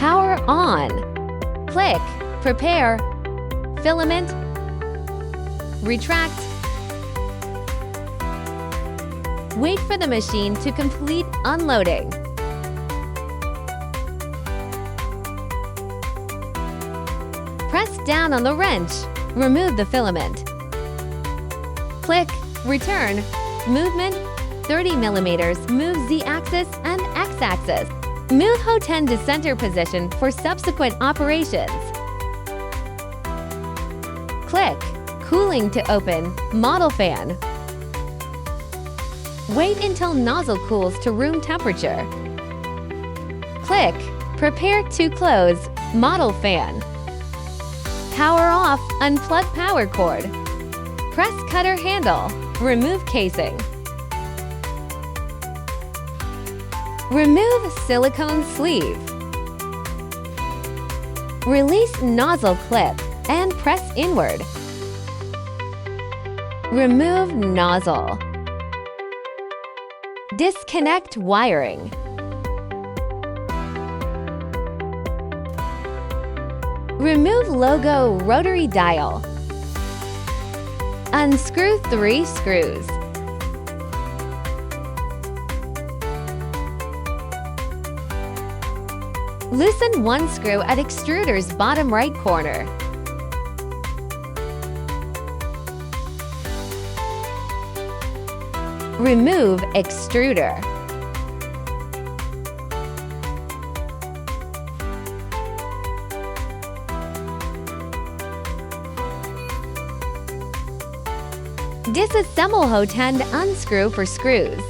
Power on. Click, prepare, filament, retract. Wait for the machine to complete unloading. Press down on the wrench. Remove the filament. Click, return, movement, 30 millimeters, move Z-axis and X-axis. Move HO10 to center position for subsequent operations. Click, cooling to open, model fan. Wait until nozzle cools to room temperature. Click, prepare to close, model fan. Power off, unplug power cord. Press cutter handle, remove casing. Remove silicone sleeve. Release nozzle clip and press inward. Remove nozzle. Disconnect wiring. Remove logo rotary dial. Unscrew 3 screws. Loosen 1 screw at extruder's bottom right corner. Remove extruder. Disassemble HO10 to unscrew for screws.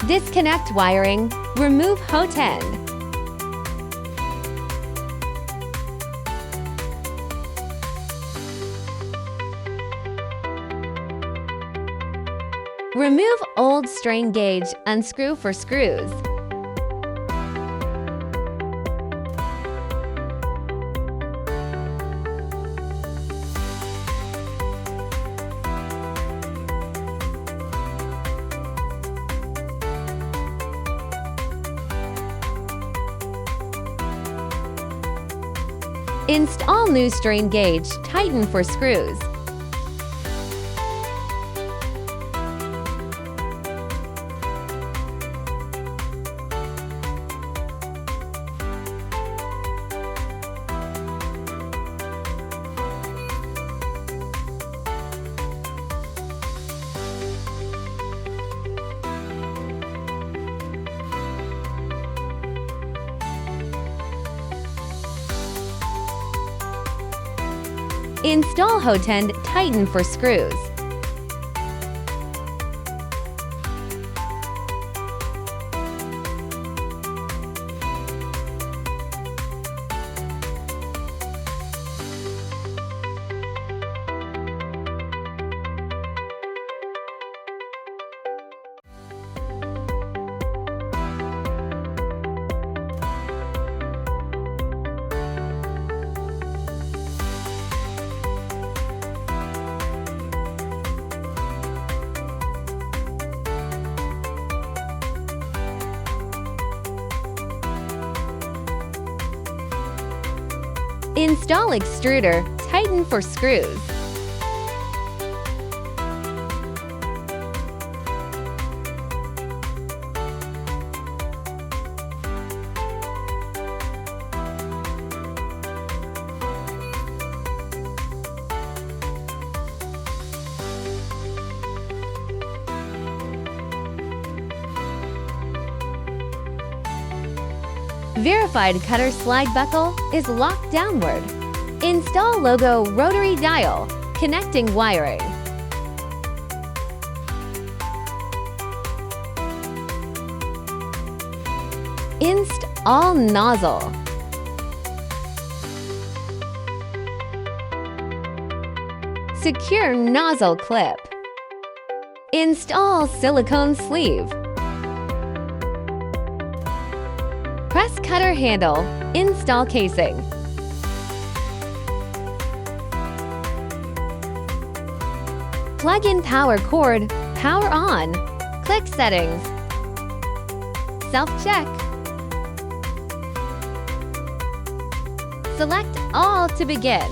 Disconnect wiring. Remove HO10. Remove old strain gauge, unscrew for screws. Install new strain gauge, tighten for screws. Install HO10, tighten for screws. Install extruder, tighten for screws. Verified cutter slide buckle is locked downward. Install logo rotary dial, connecting wiring. Install nozzle. Secure nozzle clip. Install silicone sleeve. Press cutter handle, Install casing. Plug in power cord, power on. Click Settings. Self-check. Select All to begin.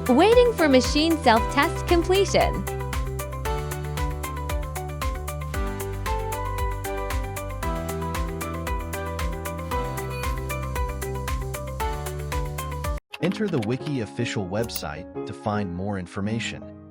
Waiting for machine self-test completion. Enter the Wiki official website to find more information.